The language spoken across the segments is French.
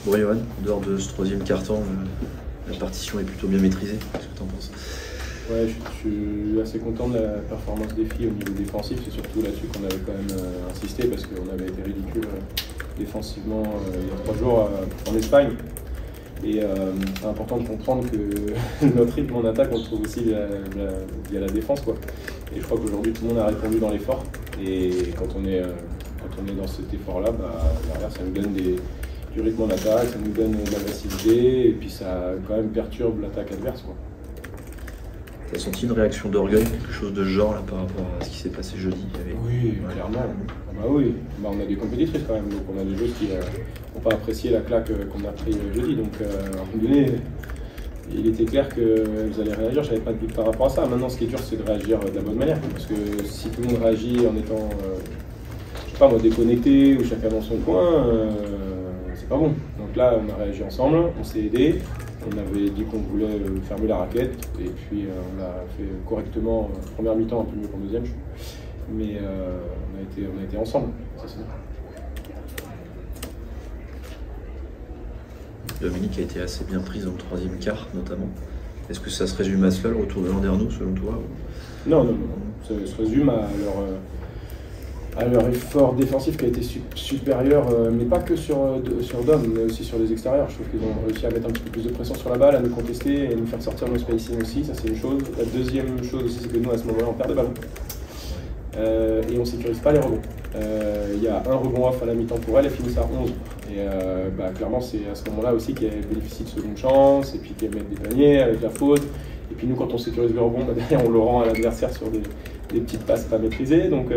Pour Johan, en dehors de ce troisième quart-temps, la partition est plutôt bien maîtrisée. Qu'est-ce que tu en penses? Ouais, je suis assez content de la performance des filles au niveau défensif. C'est surtout là-dessus qu'on avait quand même insisté parce qu'on avait été ridicule défensivement il y a 3 jours en Espagne. Et c'est important de comprendre que notre rythme en attaque, on le trouve aussi via la défense, quoi. Et je crois qu'aujourd'hui, tout le monde a répondu dans l'effort. Et quand on est dans cet effort-là, derrière, ça nous donne du rythme en attaque, ça nous donne de l'agressivité, et puis ça quand même perturbe l'attaque adverse, quoi. Tu as senti une réaction d'orgueil, quelque chose de ce genre là, par rapport à ce qui s'est passé jeudi avec... Oui, clairement. Ah bah oui, on a des compétitrices quand même, donc on a des joueuses qui n'ont pas apprécié la claque qu'on a pris jeudi. Donc à un moment donné, il était clair qu'elles allaient réagir, j'avais pas de doute par rapport à ça. Maintenant, ce qui est dur, c'est de réagir de la bonne manière. Parce que si tout le monde réagit en étant, je sais pas moi, déconnecté ou chacun dans son coin, c'est pas bon. Donc là, on a réagi ensemble, on s'est aidés. On avait dit qu'on voulait fermer la raquette et puis on l'a fait correctement. Première mi-temps, un peu mieux qu'en deuxième, je trouve. Mais on a été ensemble, c'est ça. Dominique a été assez bien prise dans le troisième quart, notamment. Est-ce que ça se résume à cela, le retour de Landerneau, selon toi? Non. Ça se résume à leur effort défensif qui a été supérieur, mais pas que sur Dom, mais aussi sur les extérieurs. Je trouve qu'ils ont réussi à mettre un petit peu plus de pression sur la balle, à nous contester et nous faire sortir nos spacing aussi, ça c'est une chose. La deuxième chose aussi, c'est que nous, à ce moment-là, on perd des ballons. Et on ne sécurise pas les rebonds. Il y a un rebond off à la mi-temps pour elles finissent à 11. Et clairement, c'est à ce moment-là aussi qu'elles bénéficient de seconde chance, et puis qu'elles mettent des paniers avec la faute. Et puis nous, quand on sécurise le rebond, derrière, on le rend à l'adversaire sur des petites passes pas maîtrisées. Donc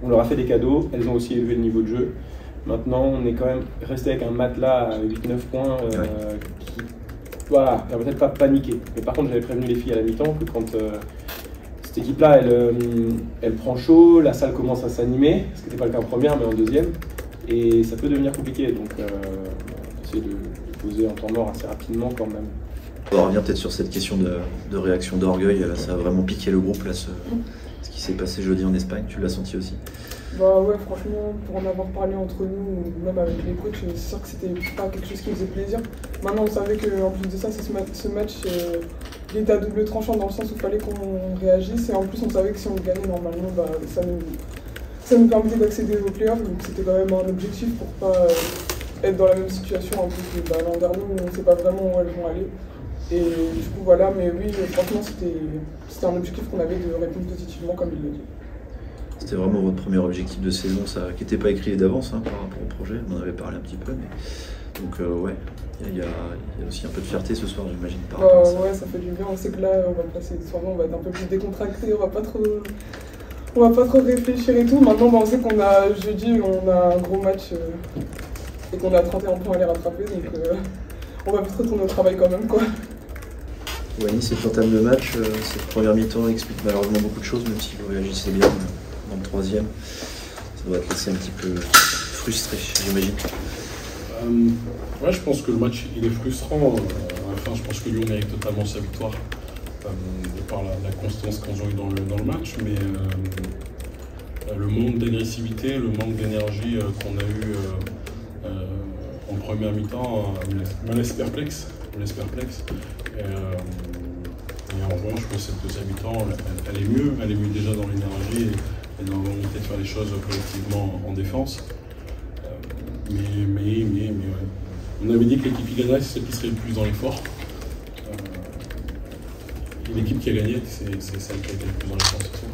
on leur a fait des cadeaux, elles ont aussi élevé le niveau de jeu. Maintenant, on est quand même resté avec un matelas à 8-9 points qui, permettait de pas paniquer. Mais par contre, j'avais prévenu les filles à la mi-temps que quand cette équipe-là, elle prend chaud, la salle commence à s'animer, ce qui n'était pas le cas en première, mais en deuxième, et ça peut devenir compliqué. Donc, on essaie de poser un temps mort assez rapidement quand même. On va revenir peut-être sur cette question de réaction d'orgueil. Ça a vraiment piqué le groupe, là, ce qui s'est passé jeudi en Espagne. Tu l'as senti aussi? Bah ouais, franchement, pour en avoir parlé entre nous, ou même avec les coachs, c'est sûr que c'était pas quelque chose qui faisait plaisir. Maintenant, on savait qu'en plus de ça, ce match, il était à double tranchant dans le sens où il fallait qu'on réagisse. Et en plus, on savait que si on le gagnait normalement, ça nous permettait d'accéder aux playoffs. Donc c'était quand même un objectif pour pas être dans la même situation. En plus, Landerneau, on ne sait pas vraiment où elles vont aller. Et du coup, voilà, mais oui, franchement, c'était un objectif qu'on avait de répondre positivement, comme il l'a dit. C'était vraiment votre premier objectif de saison, ça, qui n'était pas écrit d'avance par rapport au projet. On en avait parlé un petit peu, mais... Donc ouais, il y a aussi un peu de fierté ce soir, j'imagine. Ouais, ça fait du bien. On sait que là, on va passer des soirées, on va être un peu plus décontracté, on va pas trop réfléchir et tout. Maintenant, on sait qu'on a jeudi, on a un gros match et qu'on a 31 points à les rattraper, donc on va vite retourner au travail quand même, quoi. Wani, cette entame de match, cette première mi-temps explique malheureusement beaucoup de choses, même si vous réagissez bien dans le troisième. Ça doit te laisser un petit peu frustré, j'imagine. Ouais, je pense que le match il est frustrant. À la fin, je pense que Lyon mérite totalement sa victoire de par la constance qu'ils ont eu dans le match. Mais le manque d'agressivité, le manque d'énergie qu'on a eu en première mi-temps me laisse perplexe. Et en revanche, cette deuxième mi-temps, elle est mieux déjà dans l'énergie et dans la volonté de faire les choses collectivement en défense. Mais ouais. On avait dit que l'équipe qui gagnerait, c'est celle qui serait le plus dans l'effort. Et l'équipe qui a gagné, c'est celle qui a été le plus dans l'effort ce soir.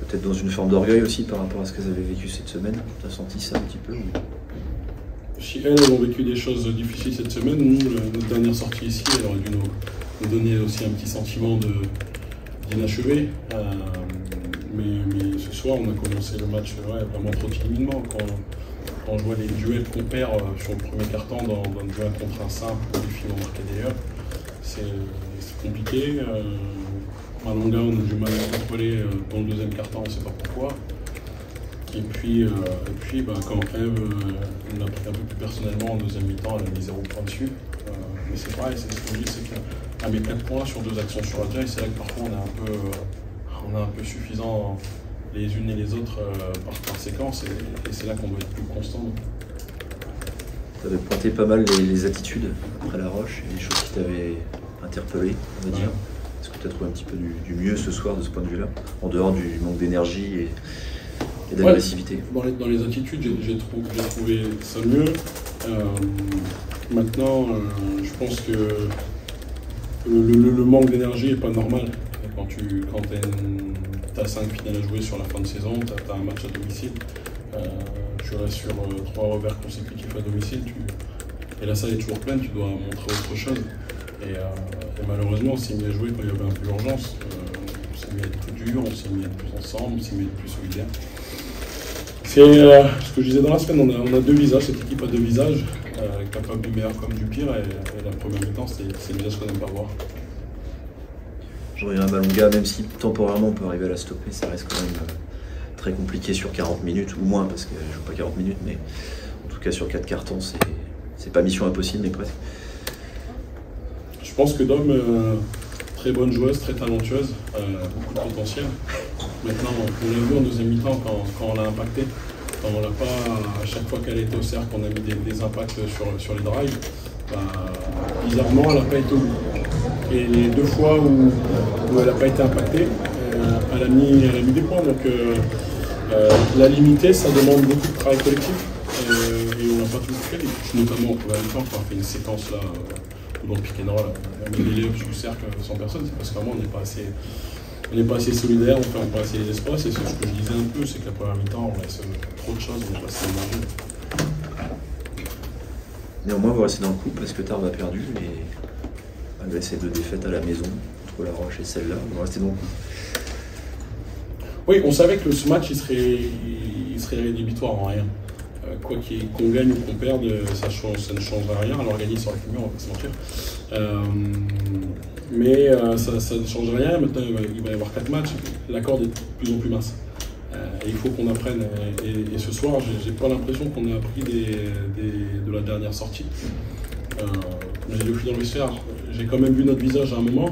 Peut-être dans une forme d'orgueil aussi par rapport à ce qu'elles avaient vécu cette semaine. Tu as senti ça un petit peu Si elles ont vécu des choses difficiles cette semaine, nous, notre dernière sortie ici, elle aurait dû nous donner aussi un petit sentiment d'inachevé. Mais ce soir, on a commencé le match vraiment trop timidement. Quand je vois les duels qu'on perd sur le premier carton dans un duel contre un simple où les filles ont marqué des heures, c'est compliqué. Malonga, on a du mal à contrôler dans le deuxième carton, on ne sait pas pourquoi. Et puis quand Eve l'a pris un peu plus personnellement en deuxième mi-temps, elle a mis 0 point dessus. Mais c'est pareil, c'est ce que je dis, c'est qu'elle met 4 points sur 2 actions sur la taille, c'est là que parfois on est un peu suffisant les unes et les autres par séquence, et c'est là qu'on doit être plus constant. Tu avais pointé pas mal les attitudes après La Roche, et les choses qui t'avaient interpellé, on va dire. Est-ce que tu as trouvé un petit peu du mieux ce soir de ce point de vue-là, en dehors du manque d'énergie et d'agressivité? Dans les attitudes, j'ai trouvé ça mieux. Maintenant, je pense que le manque d'énergie n'est pas normal. Quand tu as 5 finales à jouer sur la fin de saison, tu as un match à domicile, tu restes sur 3 revers consécutifs à domicile, et la salle est toujours pleine, tu dois montrer autre chose. Et malheureusement, on s'est mis à jouer quand il y avait un peu d'urgence. On s'est mis à être plus dur, on s'est mis à être plus ensemble, on s'est mis à être plus solidaire. C'est ce que je disais dans la semaine, on a deux visages, cette équipe a deux visages, capable du meilleur comme du pire, et la première mi-temps, c'est le visage qu'on n'aime pas voir. Jean-Yves Malonga, même si temporairement on peut arriver à la stopper, ça reste quand même très compliqué sur 40 minutes, ou moins, parce qu'elle ne joue pas 40 minutes, mais en tout cas sur 4 cartons, c'est pas mission impossible, mais presque. Je pense que Dom, très bonne joueuse, très talentueuse, beaucoup de potentiel. Maintenant, on l'a vu en deuxième mi-temps quand on l'a impacté, quand on l'a pas, à chaque fois qu'elle était au cercle, on a mis des impacts sur les drives, bizarrement, elle n'a pas été au bout. Et les 2 fois où elle n'a pas été impactée, elle a mis des points. Donc la limiter, ça demande beaucoup de travail collectif, et on n'a pas tout fait. Notamment, quand on a fait une séquence là, dans le pick and roll, on met les ups du cercle sans personne, c'est parce qu'à un moment on n'est pas assez solidaire, on fait pas assez les espaces, et c'est ce que je disais un peu, c'est que la première mi-temps, on laisse trop de choses, on est passé l'énergie. Néanmoins, vous restez dans le coup parce que Tarbes a perdu, et malgré ces 2 défaites à la maison, entre La Roche et celle-là, vous restez dans le coup. Oui, on savait que ce match, il serait rédhibitoire en rien. Quoi qu'on gagne ou qu'on perde, ça ne changera rien. Alors gagner sur la fumée, on va pas se mentir. Mais ça ne change rien. Maintenant, il va y avoir 4 matchs. La corde est de plus en plus mince. Et il faut qu'on apprenne. Et ce soir, j'ai pas l'impression qu'on a appris de la dernière sortie. Comme j'ai dit au fil dans le vestiaire, j'ai quand même vu notre visage à un moment,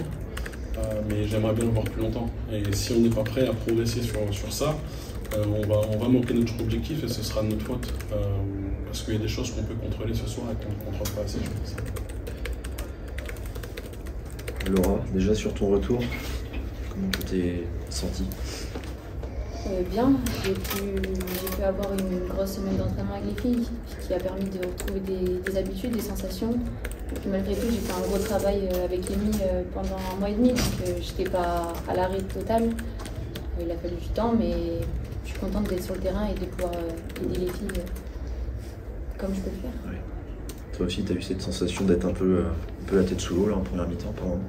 mais j'aimerais bien le voir plus longtemps. Et si on n'est pas prêt à progresser sur ça, on va manquer notre objectif, et ce sera de notre faute. Parce qu'il y a des choses qu'on peut contrôler ce soir et qu'on ne contrôle pas assez, je pense. Laura, déjà sur ton retour, comment tu t'es sentie? Bien, j'ai pu avoir une grosse semaine d'entraînement avec les filles, qui a permis de retrouver des habitudes, des sensations. Et puis malgré tout, j'ai fait un gros travail avec Amy pendant 1 mois et demi, donc j'étais pas à l'arrêt total. Il a fallu du temps, mais je suis contente d'être sur le terrain et de pouvoir aider les filles comme je peux le faire. Oui. Toi aussi, tu as eu cette sensation d'être un peu la tête sous l'eau là, en première mi-temps, pendant...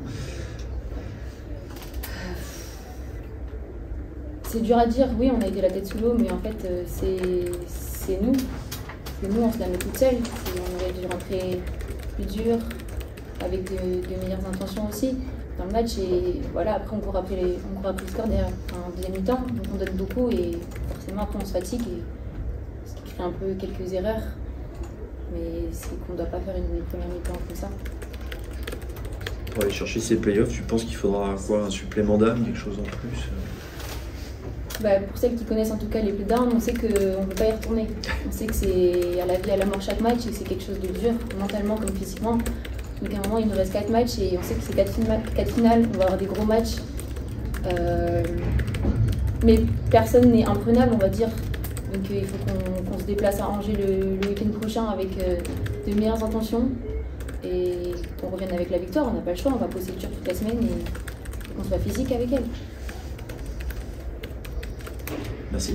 C'est dur à dire, oui, on a été la tête sous l'eau, mais en fait, c'est nous. C'est nous, on se la met toute seule. On aurait dû rentrer plus dur, avec de meilleures intentions aussi dans le match. Et voilà, après, on court après le score derrière en deuxième mi-temps. Donc on donne beaucoup, et forcément, après, on se fatigue. Et ce qui crée un peu quelques erreurs. Mais c'est qu'on ne doit pas faire une première mi-temps comme ça. Pour aller chercher ces playoffs, tu penses qu'il faudra quoi, un supplément d'âme, quelque chose en plus? Pour celles qui connaissent en tout cas les playdowns, on sait qu'on ne peut pas y retourner. On sait que c'est à la vie, à la mort chaque match, et que c'est quelque chose de dur, mentalement comme physiquement. Donc à un moment, il nous reste 4 matchs, et on sait que c'est 4 finales, on va avoir des gros matchs. Mais personne n'est imprenable, on va dire. Donc il faut qu'on se déplace à Angers le week-end prochain avec de meilleures intentions, et qu'on revienne avec la victoire. On n'a pas le choix, on va bosser dur toute la semaine, et qu'on soit physique avec elle. Merci.